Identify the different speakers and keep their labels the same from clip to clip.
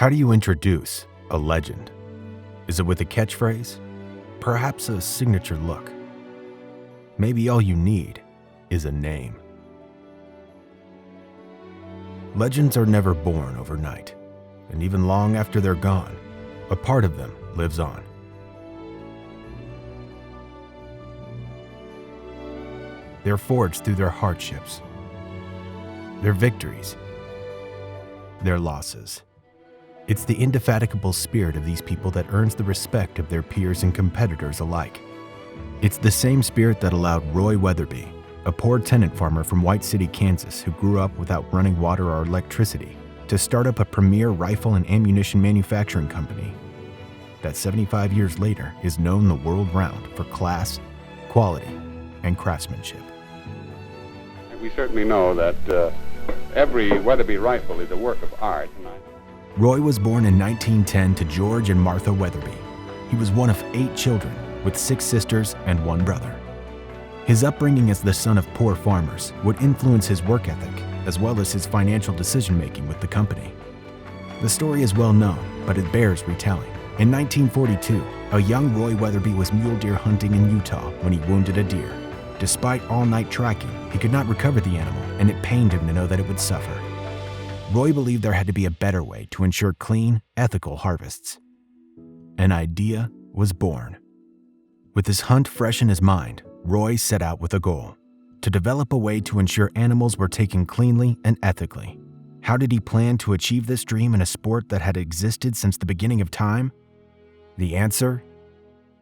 Speaker 1: How do you introduce a legend? Is it with a catchphrase? Perhaps a signature look? Maybe all you need is a name. Legends are never born overnight, and even long after they're gone, a part of them lives on. They're forged through their hardships, their victories, their losses. It's the indefatigable spirit of these people that earns the respect of their peers and competitors alike. It's the same spirit that allowed Roy Weatherby, a poor tenant farmer from White City, Kansas, who grew up without running water or electricity, to start up a premier rifle and ammunition manufacturing company that 75 years later is known the world round for class, quality, and craftsmanship.
Speaker 2: We certainly know that every Weatherby rifle is a work of art.
Speaker 1: Roy was born in 1910 to George and Martha Weatherby. He was one of 8 children, with 6 sisters and 1 brother. His upbringing as the son of poor farmers would influence his work ethic, as well as his financial decision-making with the company. The story is well known, but it bears retelling. In 1942, a young Roy Weatherby was mule deer hunting in Utah when he wounded a deer. Despite all-night tracking, he could not recover the animal, and it pained him to know that it would suffer. Roy believed there had to be a better way to ensure clean, ethical harvests. An idea was born. With his hunt fresh in his mind, Roy set out with a goal: to develop a way to ensure animals were taken cleanly and ethically. How did he plan to achieve this dream in a sport that had existed since the beginning of time? The answer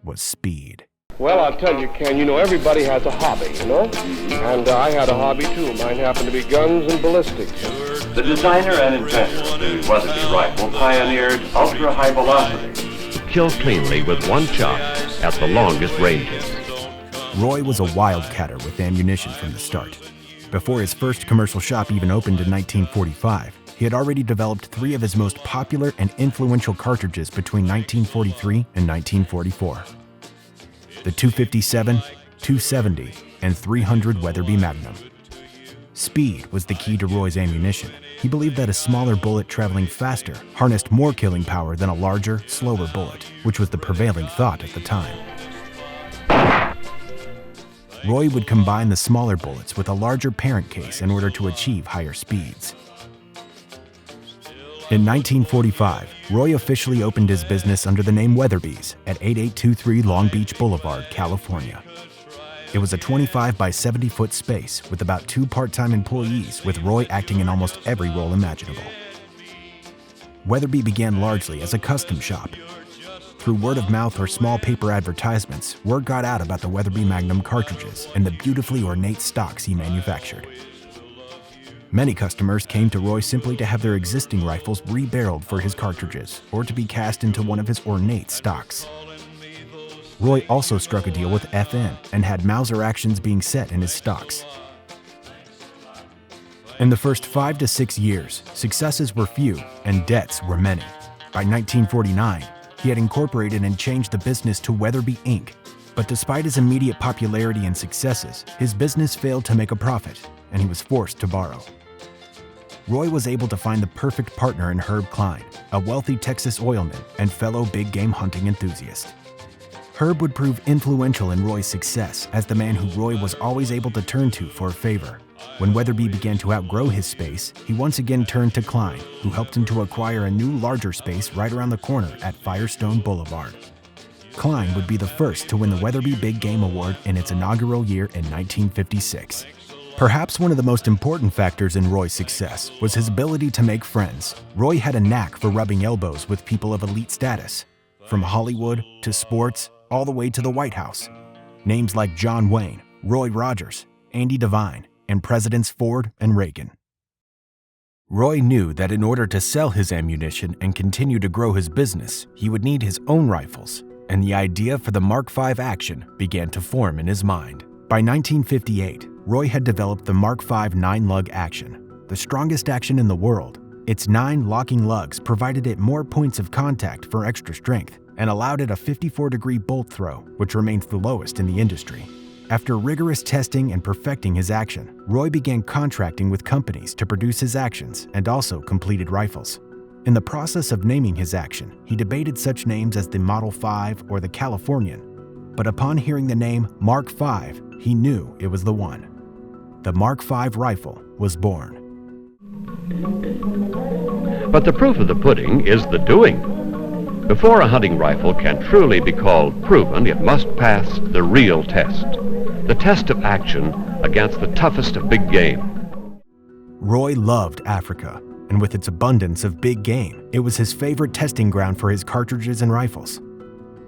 Speaker 1: was speed.
Speaker 3: Well, I'll tell you, Ken, everybody has a hobby, And I had a hobby, too. Mine happened to be guns and ballistics.
Speaker 4: The designer and inventor of the Weatherby rifle pioneered ultra-high velocity.
Speaker 5: Kill cleanly with one shot at the longest ranges.
Speaker 1: Roy was a wildcatter with ammunition from the start. Before his first commercial shop even opened in 1945, he had already developed 3 of his most popular and influential cartridges between 1943 and 1944. The .257, .270, and .300 Weatherby Magnum. Speed was the key to Roy's ammunition. He believed that a smaller bullet traveling faster harnessed more killing power than a larger, slower bullet, which was the prevailing thought at the time. Roy would combine the smaller bullets with a larger parent case in order to achieve higher speeds. In 1945, Roy officially opened his business under the name Weatherby's at 8823 Long Beach Boulevard, California. It was a 25 by 70 foot space with about 2 part-time employees, with Roy acting in almost every role imaginable. Weatherby began largely as a custom shop. Through word of mouth or small paper advertisements, word got out about the Weatherby Magnum cartridges and the beautifully ornate stocks he manufactured. Many customers came to Roy simply to have their existing rifles re-barreled for his cartridges or to be cast into one of his ornate stocks. Roy also struck a deal with FN and had Mauser actions being set in his stocks. In the first 5 to 6 years, successes were few and debts were many. By 1949, he had incorporated and changed the business to Weatherby Inc. But despite his immediate popularity and successes, his business failed to make a profit, and he was forced to borrow. Roy was able to find the perfect partner in Herb Klein, a wealthy Texas oilman and fellow big game hunting enthusiast. Herb would prove influential in Roy's success as the man who Roy was always able to turn to for a favor. When Weatherby began to outgrow his space, he once again turned to Klein, who helped him to acquire a new, larger space right around the corner at Firestone Boulevard. Klein would be the first to win the Weatherby Big Game Award in its inaugural year in 1956. Perhaps one of the most important factors in Roy's success was his ability to make friends. Roy had a knack for rubbing elbows with people of elite status, from Hollywood to sports, all the way to the White House. Names like John Wayne, Roy Rogers, Andy Devine, and Presidents Ford and Reagan. Roy knew that in order to sell his ammunition and continue to grow his business, he would need his own rifles, and the idea for the Mark V action began to form in his mind. By 1958, Roy had developed the Mark V 9-lug action, the strongest action in the world. Its 9 locking lugs provided it more points of contact for extra strength and allowed it a 54-degree bolt throw, which remains the lowest in the industry. After rigorous testing and perfecting his action, Roy began contracting with companies to produce his actions and also completed rifles. In the process of naming his action, he debated such names as the Model 5 or the Californian, but upon hearing the name Mark V, he knew it was the one. The Mark V rifle was born.
Speaker 5: But the proof of the pudding is the doing. Before a hunting rifle can truly be called proven, it must pass the real test. The test of action against the toughest of big game.
Speaker 1: Roy loved Africa, and with its abundance of big game, it was his favorite testing ground for his cartridges and rifles.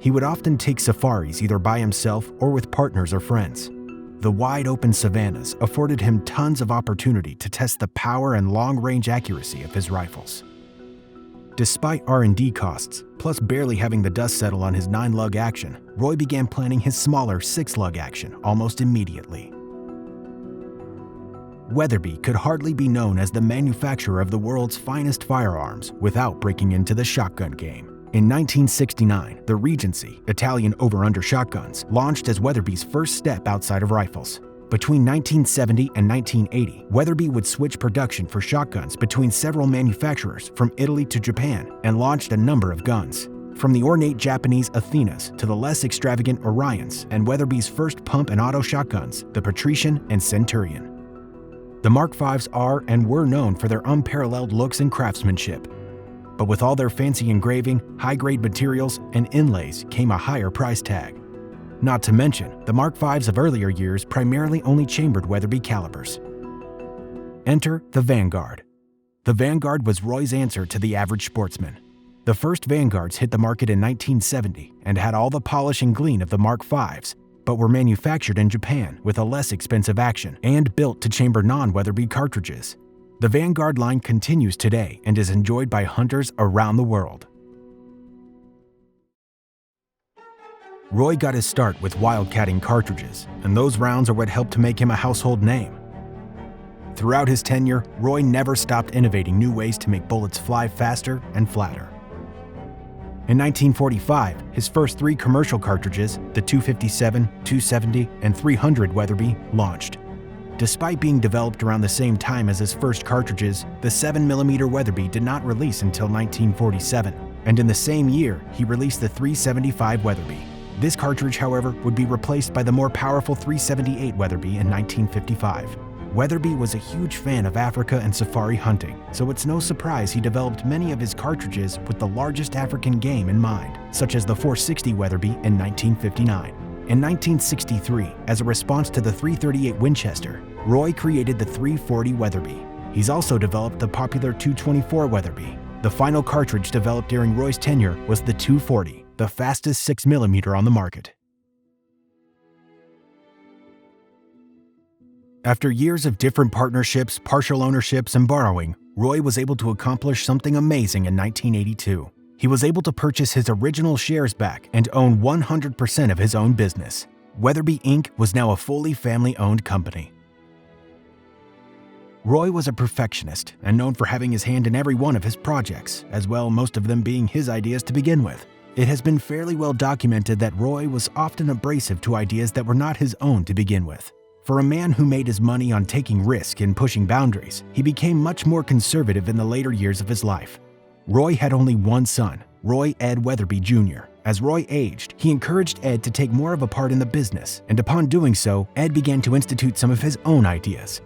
Speaker 1: He would often take safaris either by himself or with partners or friends. The wide-open savannas afforded him tons of opportunity to test the power and long-range accuracy of his rifles. Despite R&D costs, plus barely having the dust settle on his 9-lug action, Roy began planning his smaller 6-lug action almost immediately. Weatherby could hardly be known as the manufacturer of the world's finest firearms without breaking into the shotgun game. In 1969, the Regency, Italian over-under shotguns, launched as Weatherby's first step outside of rifles. Between 1970 and 1980, Weatherby would switch production for shotguns between several manufacturers from Italy to Japan and launched a number of guns. From the ornate Japanese Athenas to the less extravagant Orions and Weatherby's first pump and auto shotguns, the Patrician and Centurion. The Mark V's are and were known for their unparalleled looks and craftsmanship. But with all their fancy engraving, high-grade materials, and inlays came a higher price tag. Not to mention, the Mark V's of earlier years primarily only chambered Weatherby calibers. Enter the Vanguard. The Vanguard was Roy's answer to the average sportsman. The first Vanguards hit the market in 1970 and had all the polish and gleam of the Mark V's, but were manufactured in Japan with a less expensive action and built to chamber non-Weatherby cartridges. The Vanguard line continues today and is enjoyed by hunters around the world. Roy got his start with wildcatting cartridges, and those rounds are what helped to make him a household name. Throughout his tenure, Roy never stopped innovating new ways to make bullets fly faster and flatter. In 1945, his first 3 commercial cartridges, the 257, 270, and 300 Weatherby, launched. Despite being developed around the same time as his first cartridges, the 7mm Weatherby did not release until 1947, and in the same year, he released the 375 Weatherby. This cartridge, however, would be replaced by the more powerful 378 Weatherby in 1955. Weatherby was a huge fan of Africa and safari hunting, so it's no surprise he developed many of his cartridges with the largest African game in mind, such as the 460 Weatherby in 1959. In 1963, as a response to the 338 Winchester, Roy created the 340 Weatherby. He's also developed the popular 224 Weatherby. The final cartridge developed during Roy's tenure was the 240, the fastest 6mm on the market. After years of different partnerships, partial ownerships, and borrowing, Roy was able to accomplish something amazing in 1982. He was able to purchase his original shares back and own 100% of his own business. Weatherby Inc. was now a fully family-owned company. Roy was a perfectionist and known for having his hand in every one of his projects, as well most of them being his ideas to begin with. It has been fairly well documented that Roy was often abrasive to ideas that were not his own to begin with. For a man who made his money on taking risk and pushing boundaries, he became much more conservative in the later years of his life. Roy had only one son, Roy Ed Weatherby Jr. As Roy aged, he encouraged Ed to take more of a part in the business, and upon doing so, Ed began to institute some of his own ideas.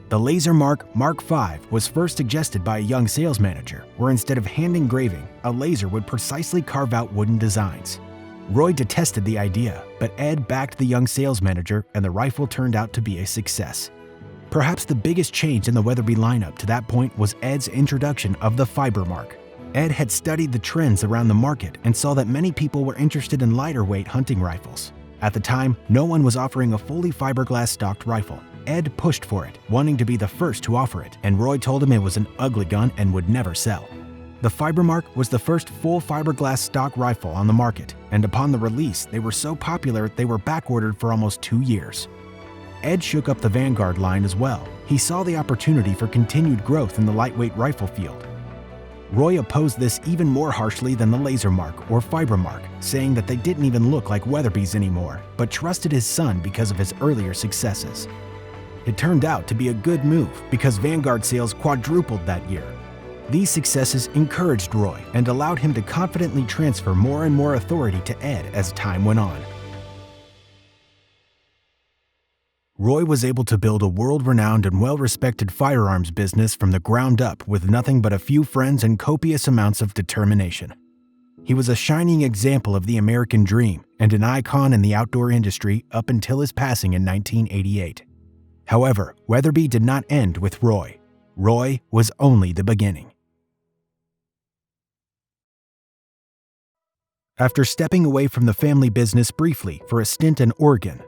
Speaker 1: The laser Mark V was first suggested by a young sales manager, where instead of hand engraving, a laser would precisely carve out wooden designs. Roy detested the idea, but Ed backed the young sales manager and the rifle turned out to be a success. Perhaps the biggest change in the Weatherby lineup to that point was Ed's introduction of the Fiber Mark. Ed had studied the trends around the market and saw that many people were interested in lighter weight hunting rifles. At the time, no one was offering a fully fiberglass stocked rifle. Ed pushed for it, wanting to be the first to offer it, and Roy told him it was an ugly gun and would never sell. The Fibermark was the first full fiberglass stock rifle on the market, and upon the release, they were so popular they were backordered for almost 2 years. Ed shook up the Vanguard line as well. He saw the opportunity for continued growth in the lightweight rifle field. Roy opposed this even more harshly than the Laser Mark or Fiber Mark, saying that they didn't even look like Weatherby's anymore, but trusted his son because of his earlier successes. It turned out to be a good move because Vanguard sales quadrupled that year. These successes encouraged Roy and allowed him to confidently transfer more and more authority to Ed as time went on. Roy was able to build a world-renowned and well-respected firearms business from the ground up with nothing but a few friends and copious amounts of determination. He was a shining example of the American dream and an icon in the outdoor industry up until his passing in 1988. However, Weatherby did not end with Roy. Roy was only the beginning. After stepping away from the family business briefly for a stint in Oregon,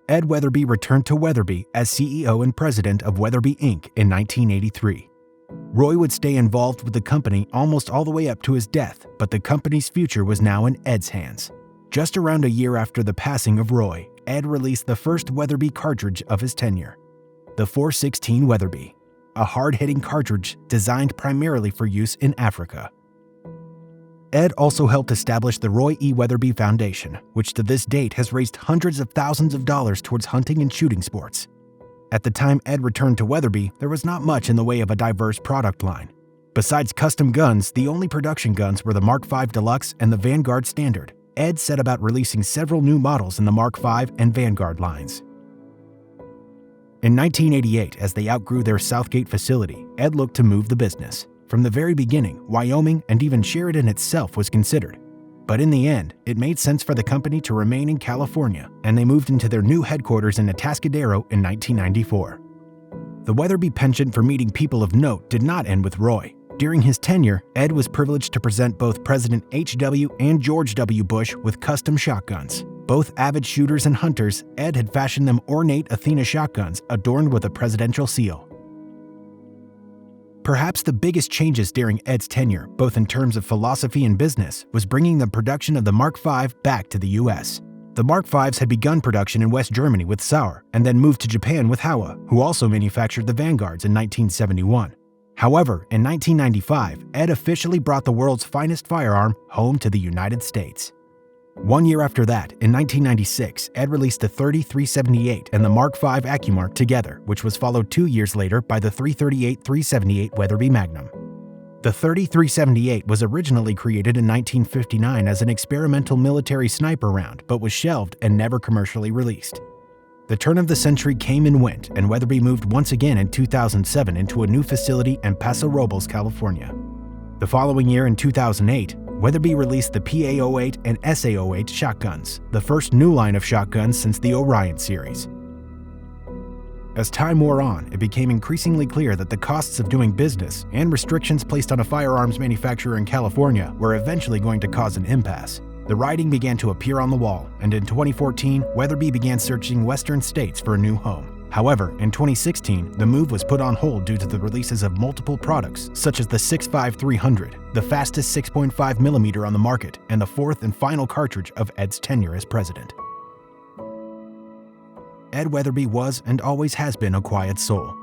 Speaker 1: Ed Weatherby returned to Weatherby as CEO and president of Weatherby Inc. in 1983. Roy would stay involved with the company almost all the way up to his death, but the company's future was now in Ed's hands. Just around a year after the passing of Roy, Ed released the first Weatherby cartridge of his tenure, the .416 Weatherby, a hard-hitting cartridge designed primarily for use in Africa. Ed also helped establish the Roy E. Weatherby Foundation, which to this date has raised hundreds of thousands of dollars towards hunting and shooting sports. At the time Ed returned to Weatherby, there was not much in the way of a diverse product line. Besides custom guns, the only production guns were the Mark V Deluxe and the Vanguard Standard. Ed set about releasing several new models in the Mark V and Vanguard lines. In 1988, as they outgrew their Southgate facility, Ed looked to move the business. From the very beginning, Wyoming and even Sheridan itself was considered. But in the end, it made sense for the company to remain in California, and they moved into their new headquarters in Atascadero in 1994. The Weatherby penchant for meeting people of note did not end with Roy. During his tenure, Ed was privileged to present both President H.W. and George W. Bush with custom shotguns. Both avid shooters and hunters, Ed had fashioned them ornate Athena shotguns adorned with a presidential seal. Perhaps the biggest changes during Ed's tenure, both in terms of philosophy and business, was bringing the production of the Mark V back to the U.S. The Mark Vs had begun production in West Germany with Sauer and then moved to Japan with Howa, who also manufactured the Vanguards in 1971. However, in 1995, Ed officially brought the world's finest firearm home to the United States. 1 year after that, in 1996, Ed released the 30-378 and the Mark V AccuMark together, which was followed 2 years later by the 338-378 Weatherby Magnum. The 30-378 was originally created in 1959 as an experimental military sniper round, but was shelved and never commercially released. The turn of the century came and went, and Weatherby moved once again in 2007 into a new facility in Paso Robles, California. The following year, in 2008, Weatherby released the PA-08 and SA-08 shotguns, the first new line of shotguns since the Orion series. As time wore on, it became increasingly clear that the costs of doing business and restrictions placed on a firearms manufacturer in California were eventually going to cause an impasse. The writing began to appear on the wall, and in 2014, Weatherby began searching Western states for a new home. However, in 2016, the move was put on hold due to the releases of multiple products, such as the 6.5-300, the fastest 6.5mm on the market, and the fourth and final cartridge of Ed's tenure as president. Ed Weatherby was and always has been a quiet soul.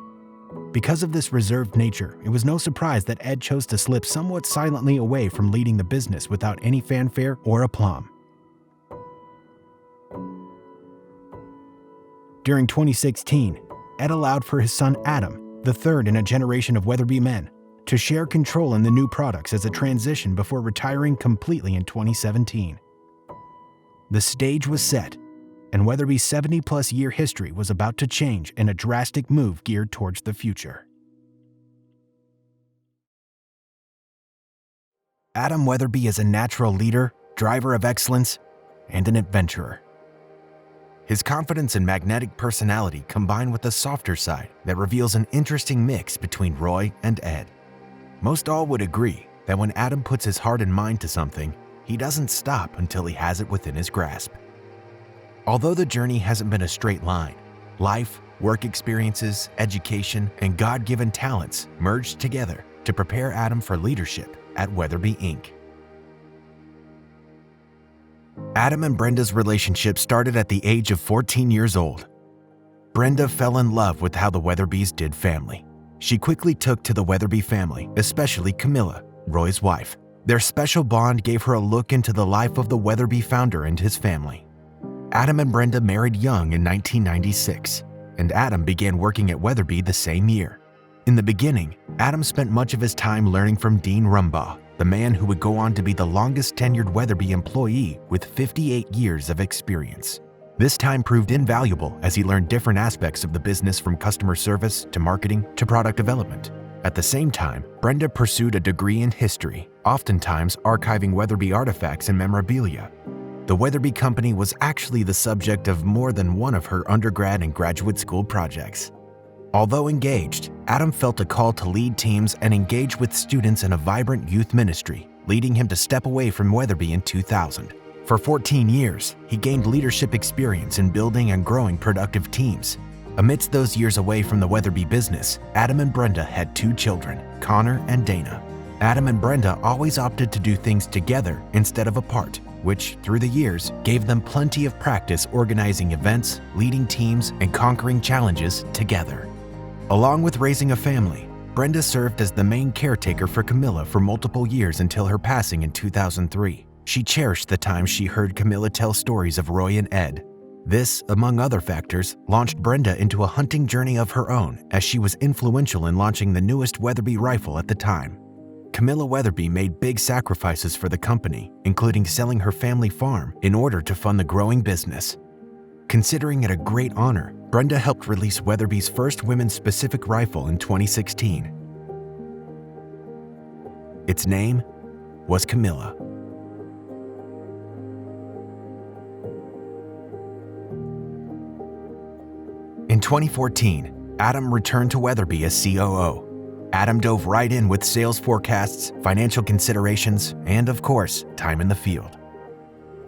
Speaker 1: Because of this reserved nature, it was no surprise that Ed chose to slip somewhat silently away from leading the business without any fanfare or aplomb. During 2016, Ed allowed for his son Adam, the third in a generation of Weatherby men, to share control in the new products as a transition before retiring completely in 2017. The stage was set, and Weatherby's 70-plus year history was about to change in a drastic move geared towards the future. Adam Weatherby is a natural leader, driver of excellence, and an adventurer. His confidence and magnetic personality combine with a softer side that reveals an interesting mix between Roy and Ed. Most all would agree that when Adam puts his heart and mind to something, he doesn't stop until he has it within his grasp. Although the journey hasn't been a straight line, life, work experiences, education, and God-given talents merged together to prepare Adam for leadership at Weatherby Inc. Adam and Brenda's relationship started at the age of 14 years old. Brenda fell in love with how the Weatherbys did family. She quickly took to the Weatherby family, especially Camilla, Roy's wife. Their special bond gave her a look into the life of the Weatherby founder and his family. Adam and Brenda married young in 1996, and Adam began working at Weatherby the same year. In the beginning, Adam spent much of his time learning from Dean Rumbaugh, the man who would go on to be the longest tenured Weatherby employee with 58 years of experience. This time proved invaluable as he learned different aspects of the business, from customer service to marketing to product development. At the same time, Brenda pursued a degree in history, oftentimes archiving Weatherby artifacts and memorabilia. The Weatherby Company was actually the subject of more than one of her undergrad and graduate school projects. Although engaged, Adam felt a call to lead teams and engage with students in a vibrant youth ministry, leading him to step away from Weatherby in 2000. For 14 years, he gained leadership experience in building and growing productive teams. Amidst those years away from the Weatherby business, Adam and Brenda had 2 children, Connor and Dana. Adam and Brenda always opted to do things together instead of apart, which, through the years, gave them plenty of practice organizing events, leading teams, and conquering challenges together. Along with raising a family, Brenda served as the main caretaker for Camilla for multiple years until her passing in 2003. She cherished the time she heard Camilla tell stories of Roy and Ed. This, among other factors, launched Brenda into a hunting journey of her own, as she was influential in launching the newest Weatherby rifle at the time. Camilla Weatherby made big sacrifices for the company, including selling her family farm in order to fund the growing business. Considering it a great honor, Brenda helped release Weatherby's first women-specific rifle in 2016. Its name was Camilla. In 2014, Adam returned to Weatherby as COO. Adam dove right in with sales forecasts, financial considerations, and of course, time in the field.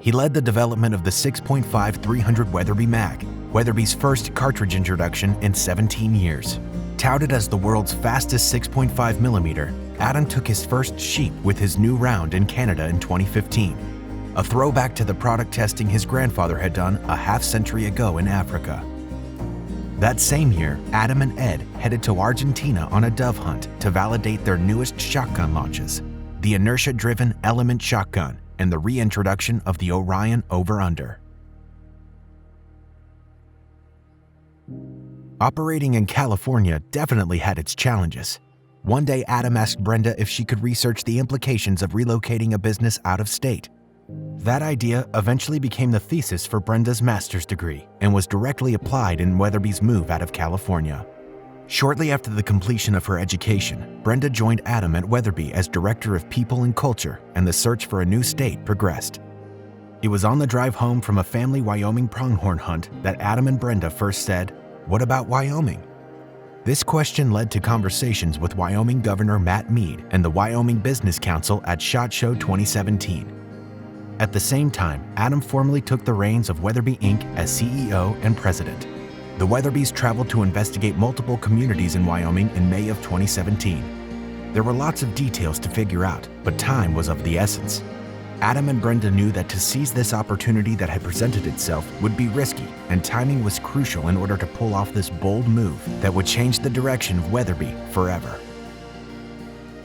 Speaker 1: He led the development of the 6.5 300 Weatherby Mag, Weatherby's first cartridge introduction in 17 years. Touted as the world's fastest 6.5mm, Adam took his first sheep with his new round in Canada in 2015, a throwback to the product testing his grandfather had done a half-century ago in Africa. That same year, Adam and Ed headed to Argentina on a dove hunt to validate their newest shotgun launches, the inertia-driven Element shotgun and the reintroduction of the Orion over-under. Operating in California definitely had its challenges. One day, Adam asked Brenda if she could research the implications of relocating a business out of state. That idea eventually became the thesis for Brenda's master's degree and was directly applied in Weatherby's move out of California. Shortly after the completion of her education, Brenda joined Adam at Weatherby as Director of People and Culture, and the search for a new state progressed. It was on the drive home from a family Wyoming pronghorn hunt that Adam and Brenda first said, "What about Wyoming?" This question led to conversations with Wyoming Governor Matt Mead and the Wyoming Business Council at SHOT Show 2017. At the same time, Adam formally took the reins of Weatherby Inc. as CEO and president. The Weatherbys traveled to investigate multiple communities in Wyoming in May of 2017. There were lots of details to figure out, but time was of the essence. Adam and Brenda knew that to seize this opportunity that had presented itself would be risky, and timing was crucial in order to pull off this bold move that would change the direction of Weatherby forever.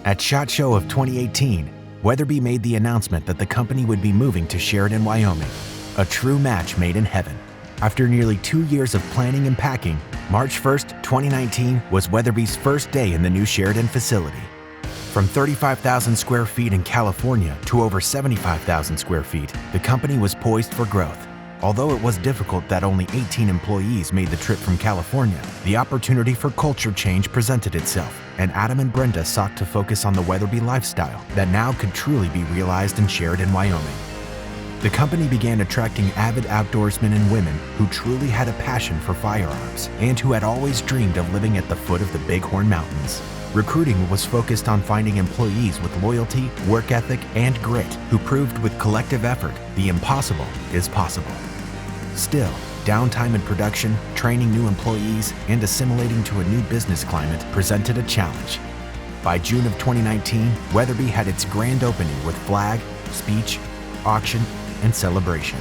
Speaker 1: At SHOT Show of 2018, Weatherby made the announcement that the company would be moving to Sheridan, Wyoming, a true match made in heaven. After nearly 2 years of planning and packing, March 1st, 2019 was Weatherby's first day in the new Sheridan facility. From 35,000 square feet in California to over 75,000 square feet, the company was poised for growth. Although it was difficult that only 18 employees made the trip from California, the opportunity for culture change presented itself, and Adam and Brenda sought to focus on the Weatherby lifestyle that now could truly be realized in Sheridan, Wyoming. The company began attracting avid outdoorsmen and women who truly had a passion for firearms and who had always dreamed of living at the foot of the Bighorn Mountains. Recruiting was focused on finding employees with loyalty, work ethic, and grit who proved with collective effort the impossible is possible. Still, downtime in production, training new employees, and assimilating to a new business climate presented a challenge. By June of 2019, Weatherby had its grand opening with flag, speech, auction, and celebration.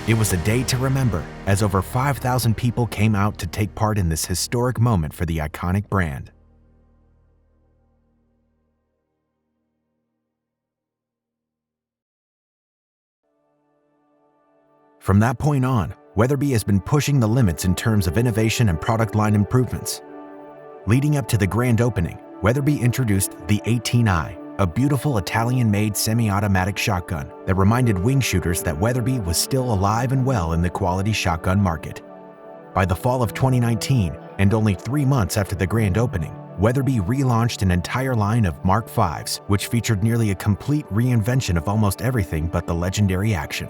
Speaker 1: It was a day to remember, as over 5,000 people came out to take part in this historic moment for the iconic brand. From that point on, Weatherby has been pushing the limits in terms of innovation and product line improvements. Leading up to the grand opening, Weatherby introduced the 18i, a beautiful Italian-made semi-automatic shotgun that reminded wing shooters that Weatherby was still alive and well in the quality shotgun market. By the fall of 2019, and only 3 months after the grand opening, Weatherby relaunched an entire line of Mark Vs, which featured nearly a complete reinvention of almost everything but the legendary action.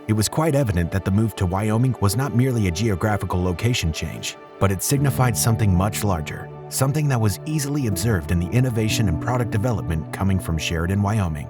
Speaker 1: It was quite evident that the move to Wyoming was not merely a geographical location change, but it signified something much larger, something that was easily observed in the innovation and product development coming from Sheridan, Wyoming.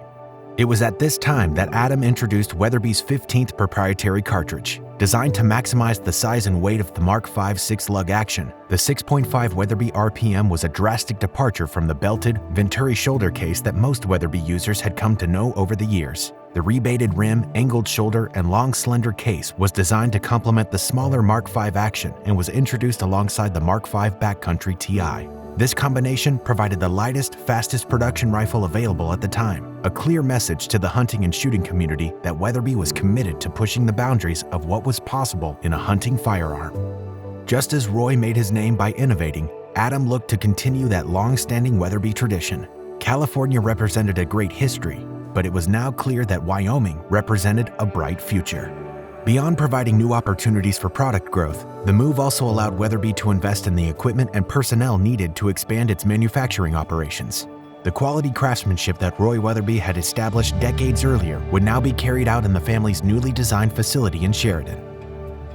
Speaker 1: It was at this time that Adam introduced Weatherby's 15th proprietary cartridge. Designed to maximize the size and weight of the Mark V 6-lug action, the 6.5 Weatherby RPM was a drastic departure from the belted, Venturi shoulder case that most Weatherby users had come to know over the years. The rebated rim, angled shoulder, and long slender case was designed to complement the smaller Mark V action and was introduced alongside the Mark V Backcountry TI. This combination provided the lightest, fastest production rifle available at the time, a clear message to the hunting and shooting community that Weatherby was committed to pushing the boundaries of what was possible in a hunting firearm. Just as Roy made his name by innovating, Adam looked to continue that long-standing Weatherby tradition. California represented a great history, but it was now clear that Wyoming represented a bright future. Beyond providing new opportunities for product growth, the move also allowed Weatherby to invest in the equipment and personnel needed to expand its manufacturing operations. The quality craftsmanship that Roy Weatherby had established decades earlier would now be carried out in the family's newly designed facility in Sheridan.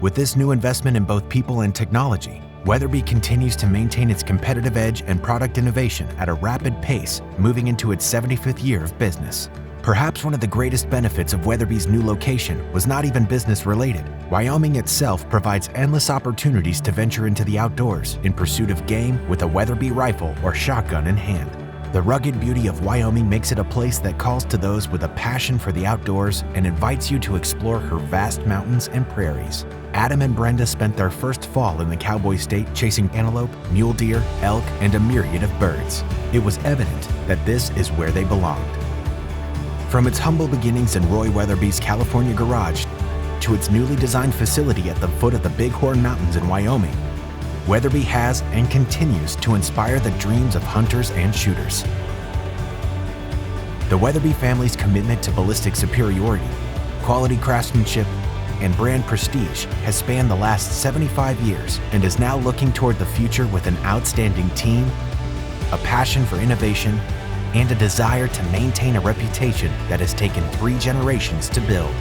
Speaker 1: With this new investment in both people and technology, Weatherby continues to maintain its competitive edge and product innovation at a rapid pace, moving into its 75th year of business. Perhaps one of the greatest benefits of Weatherby's new location was not even business-related. Wyoming itself provides endless opportunities to venture into the outdoors in pursuit of game with a Weatherby rifle or shotgun in hand. The rugged beauty of Wyoming makes it a place that calls to those with a passion for the outdoors and invites you to explore her vast mountains and prairies. Adam and Brenda spent their first fall in the cowboy state chasing antelope, mule deer, elk, and a myriad of birds. It was evident that this is where they belonged. From its humble beginnings in Roy Weatherby's California garage to its newly designed facility at the foot of the Bighorn Mountains in Wyoming, Weatherby has and continues to inspire the dreams of hunters and shooters. The Weatherby family's commitment to ballistic superiority, quality craftsmanship, and brand prestige has spanned the last 75 years and is now looking toward the future with an outstanding team, a passion for innovation, and a desire to maintain a reputation that has taken 3 generations to build.